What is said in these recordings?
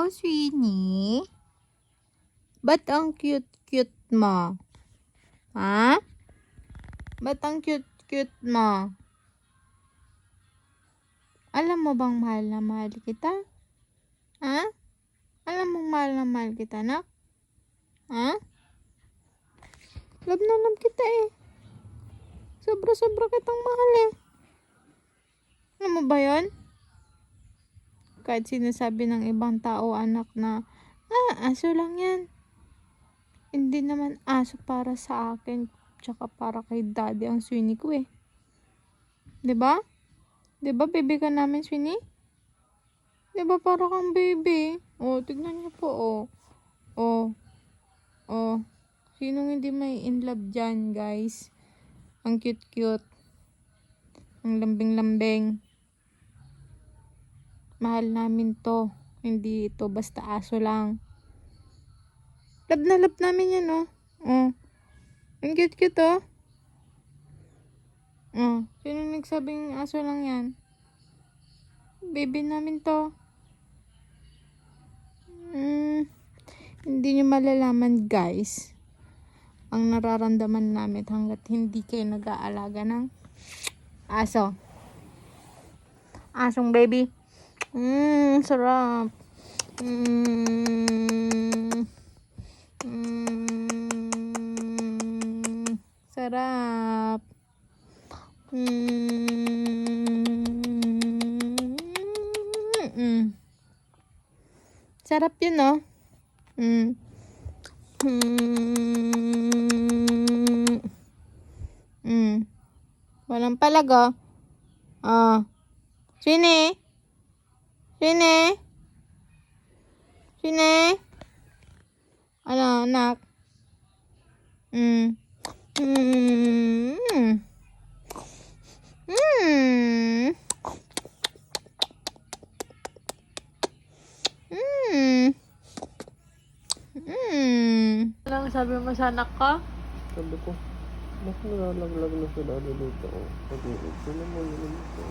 Sweeney? Ba't ang cute-cute mo? Ha? Ba't ang cute-cute mo? Alam mo bang mahal na mahal kita? Ha? Alam mo mahal na mahal kita, nak? Ha? Love na love kita eh. Sobra-sobra kitang mahal eh. Alam mo ba yun? Kahit sinasabi ng ibang tao, anak, na aso lang yan. Hindi naman aso para sa akin, tsaka para kay daddy ang Sweeney ko eh. Diba? Diba baby ka namin, Sweeney? Diba para kang baby? Oh, tignan niyo po oh. Oh. Oh. Sinong hindi may in love dyan, guys? Ang cute-cute. Ang lambing-lambing. Mahal namin to. Hindi ito basta aso lang. Love na love namin yan, oh. Oh. Ang cute-cute, oh. Oh. Sino nagsabing aso lang yan? Baby namin to. Hindi nyo malalaman, guys, ang nararamdaman namin hanggat hindi kayo nag-aalaga ng aso. Asong baby. Sarap. Sarap. Sarap yun, no? Walang palago. Oh. Sine? Sine? Sine? Ano, anak? Anong sabi mo sa anak ko? Sabi ko, mas nalalaglag na sa dado dito. Pag-iit, sino mo yun ito?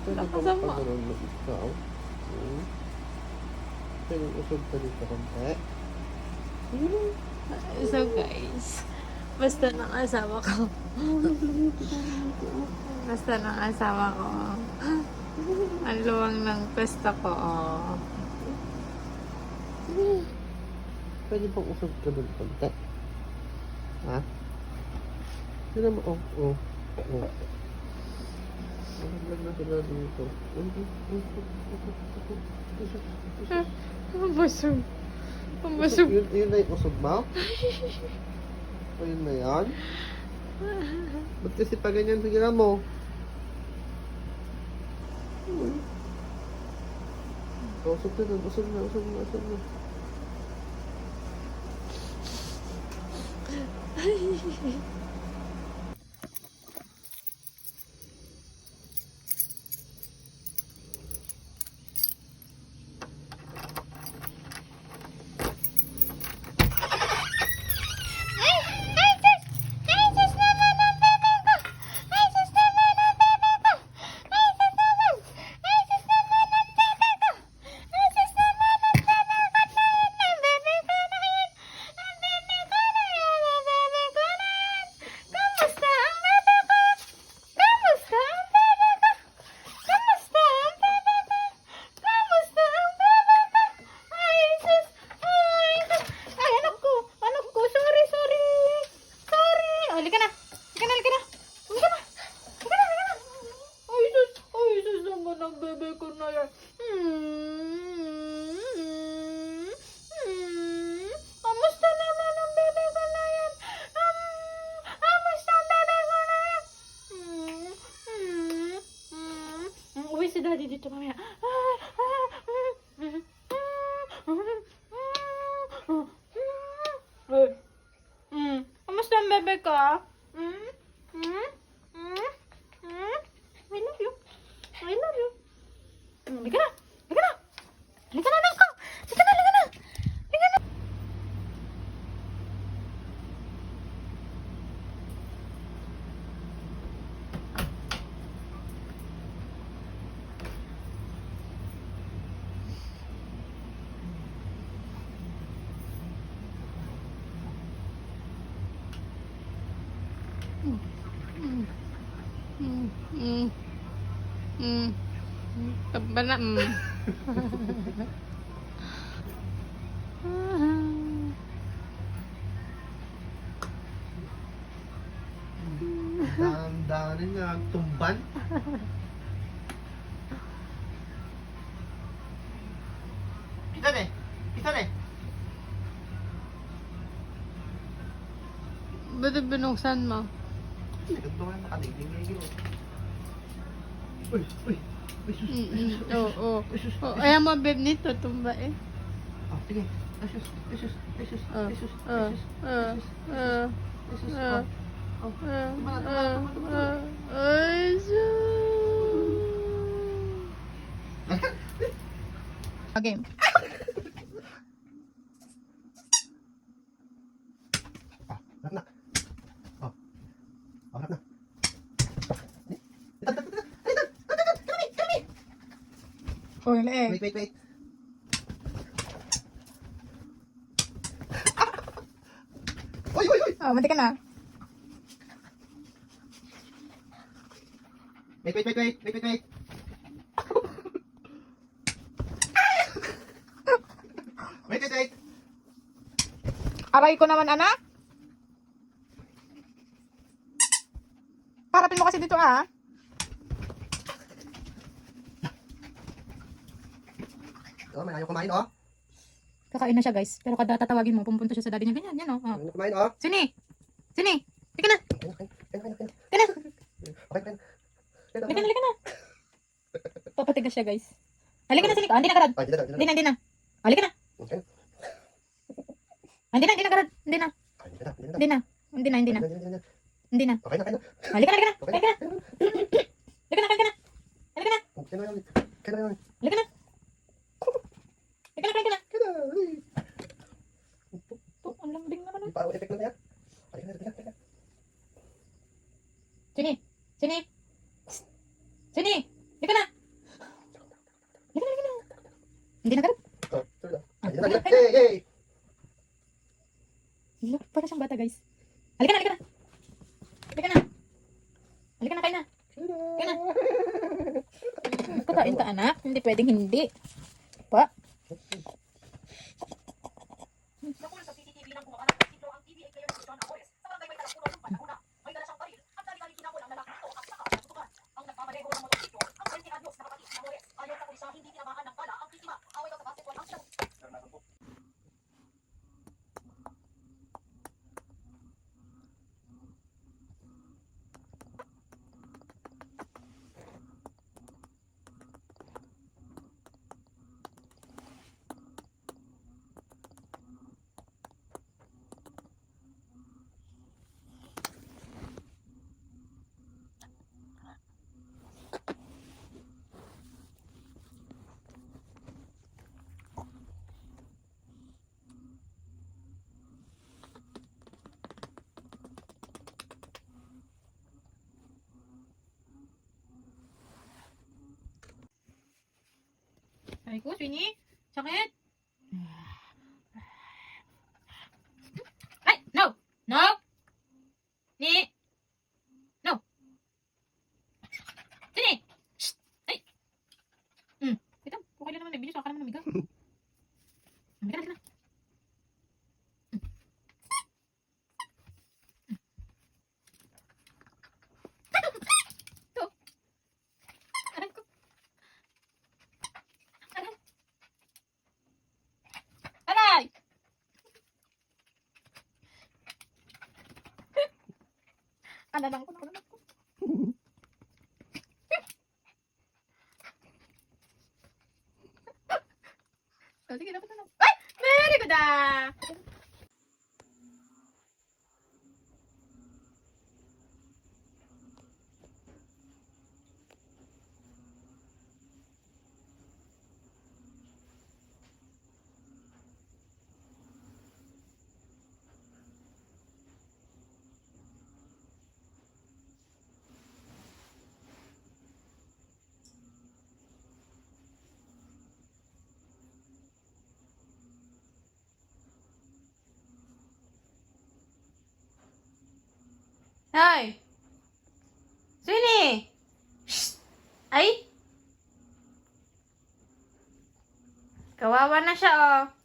Pwede ba pag-aroon na ikaw? Pwede usog ka dito konti? So guys, basta ng asawa ko. Basta ng asawa ko. Ang luwang ng pesta ko. Pwede bang usog ka doon konti? Ha? Sino mo? Oh. Nalaglag na sila dito. Ang busog. Ang busog. Yun na yung usog mo? O yun na yan? Ba't kasi pa ganyan bigla mo? Usog na, usog na. Si daddy dito mamaya. Kamusta ang bebe ka? I love you. I love you. Halika na. Halika na. Halika na, anak ko. Halika na, halika na. Halika na. Taba na. Dahan-dahanin nga ang tumban. Kita deh. Kita deh. Ba't binuksan mo? Ganito nga nakadigil-digil. Uy, uy. Uy, sus. Oo. Ayaw mo, babe, nito. Tumba eh. Oh, sige. Ay, sus. Ay, sus. Ay, sus. Ay, sus. Ay, sus. Ay, sus. Oh. Ay, okay. Harap na. Oh. Harap na. Oh, eh. Wait. Uy. Oh, mati ka na. Wait. Wait. Aray ko naman, anak. Harapin mo kasi dito, ah. Oh, may ayaw kumain, oh. Kakain na siya, guys. Pero kada tatawagin mo, pumunta siya sa daddy niya. Ganyan, yan, oh. Ayaw kumain, oh. Sini! Tika na! Kain. Tika na! Papatigas siya, guys. Halika na, Sini. Hindi na, Garad. Hindi na. Halika na. Hindi na, Garad. Hindi na. Okay na. Halika na. To, ang lambing naman. Di parang effect na yan. Halika. Sini! Halika na. Hindi na, Garad. Hey! Look, para siyang bata, guys. Halika na. Kain na. Kakain ka, anak. Hindi pwedeng hindi. Pa. Ay ko, Swingy. Sakit. Ay, no. Ni. No. Sini. Shh. Ay. Ito, kung kailan naman may video, saka naman namiga. Namiga na. Ito. Aray ko. Aray! Alalang ko. Sige, dapat na. Ay! Very good ah! Hoy! Sini! Shh! Ay! Kawawa na siya, oh.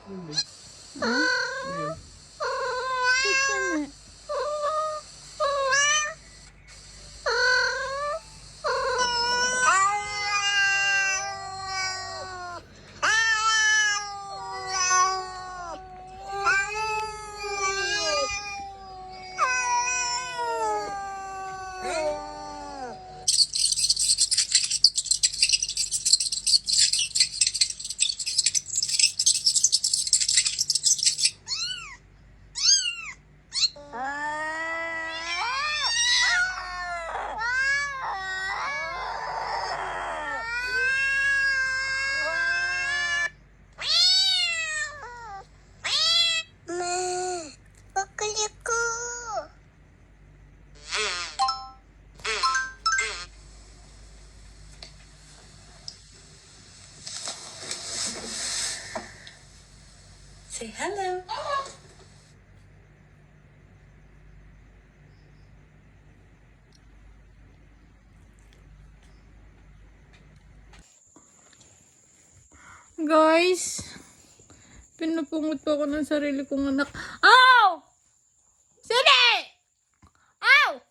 Sige. Say hello. Guys, pinapungot po ako ng sarili kong anak. Ow! Sili! Ow!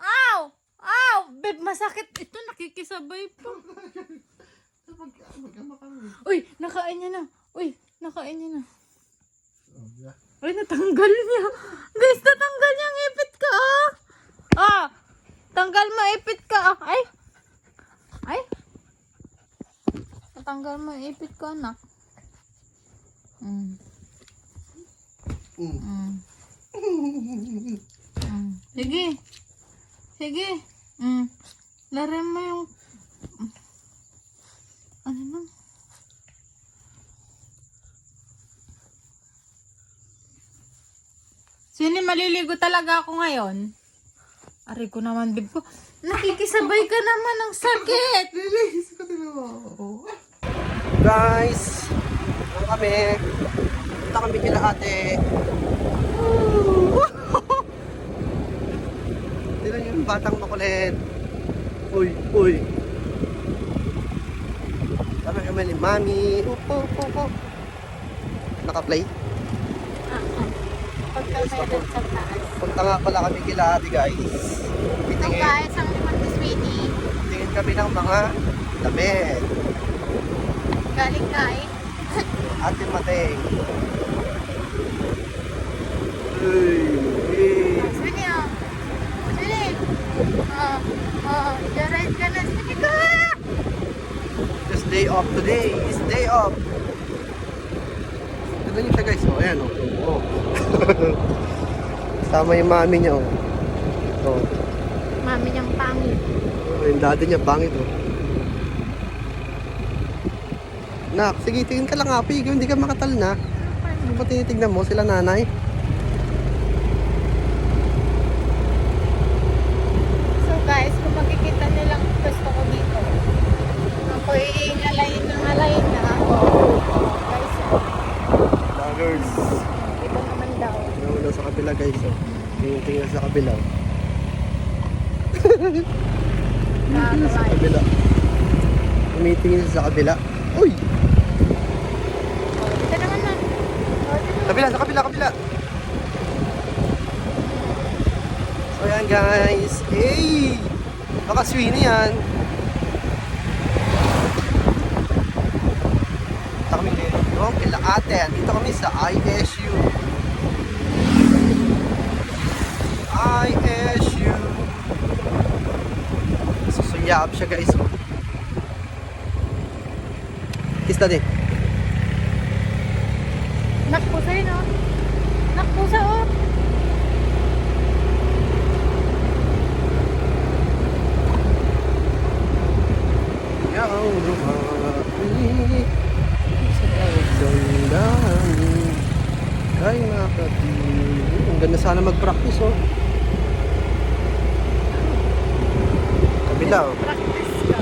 Ow! Ow! Babe, masakit. Ito, nakikisabay pa. Uy, nakain niya na. Uy, nakain niya na. Uy, natanggal niya. Guys, natanggal niya ang ipit ka, ah. Ah! Tanggal mo ipit ka, ah. Ay! Ay! Natanggal mo ipit ko, anak. Sige. Sige. Laro mo yung... Ano na? Sini, maliligo talaga ako ngayon. Aray ko naman, bib ko. Nakikisabay ka naman ng sakit. Lilis ko talaga. Guys, ano kami? Punta kami kila ate. Tignan yung batang makulit. Uy, uy. Tama kami ni Mami. Upo, upo, upo. Naka-play? Pagkakailan sa taas. Punta nga pala kami kila ate guys. Ito Titingin, guys, ang limang sweetie. tingin kami ng mga damit. Galing kain. Ate Mateng. Uy, uy. Sini, oh. Sini. Jaray ka na. Sini ka. Just day off today. It's day off. Tignan niyo siya guys. Oh, ayan oh. Oh. Kasama yung mami niya oh. Oh. Mami niyang pangit. Oh, yung daddy niya bangit oh. Nak, sige tingin ka lang api. Hindi ka makatal na. Ano ba tinitignan mo? Sila nanay? So guys, kung makikita nilang pwesto ko dito, ako'y alayin ng alayin na ako. Guys, Vloggers. ito naman daw. Nawala sa kabila guys oh. Tingin sa kabila. Sa kabila. Tumitingin sa kabila. Uy! Ito naman na. Kabila, sa kabila, kabila. So yan guys. Hey! Baka swing yan. Punta kami dito kila ate. Dito kami sa ISU. ISU. Susuyap siya guys. Oh. Kiss daddy. Nakpusa yun, oh. Nakpusa, oh. Ya lumaki sa pagdamdamin kay nakatinig. Ang ganda sana mag-practice oh. Kabila oh. Practice ka.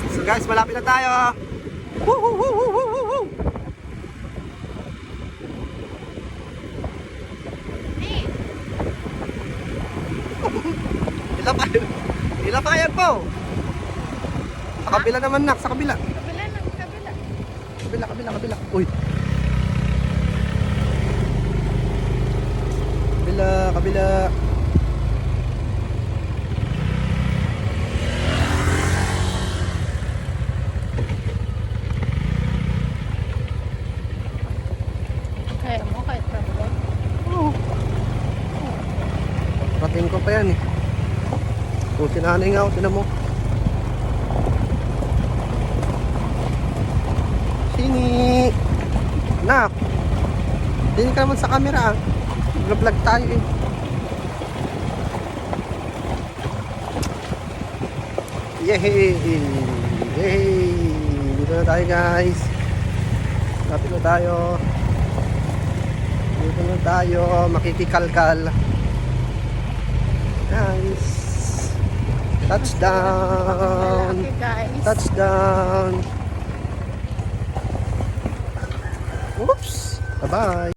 So guys, malapit na tayo. Woo, woo, woo, woo, woo, woo, woo. Ilapayan po. Sa kabila naman nak, sa kabila. Kabila na, kabila. Kabila. Uy. Kabila. Kaya mo, kahit kabila. Rating ko pa yan eh. Kung sinanay nga ako, tinan mo. Sini! Nak! Dinig ka naman sa camera ah. Vlog tayo eh. Yehey! Yehey! Dito na tayo guys. Lapit na tayo. Dito na tayo. Makikikalkal. Guys. Touchdown. Malaki, guys. Touchdown. Oops. Bye-bye.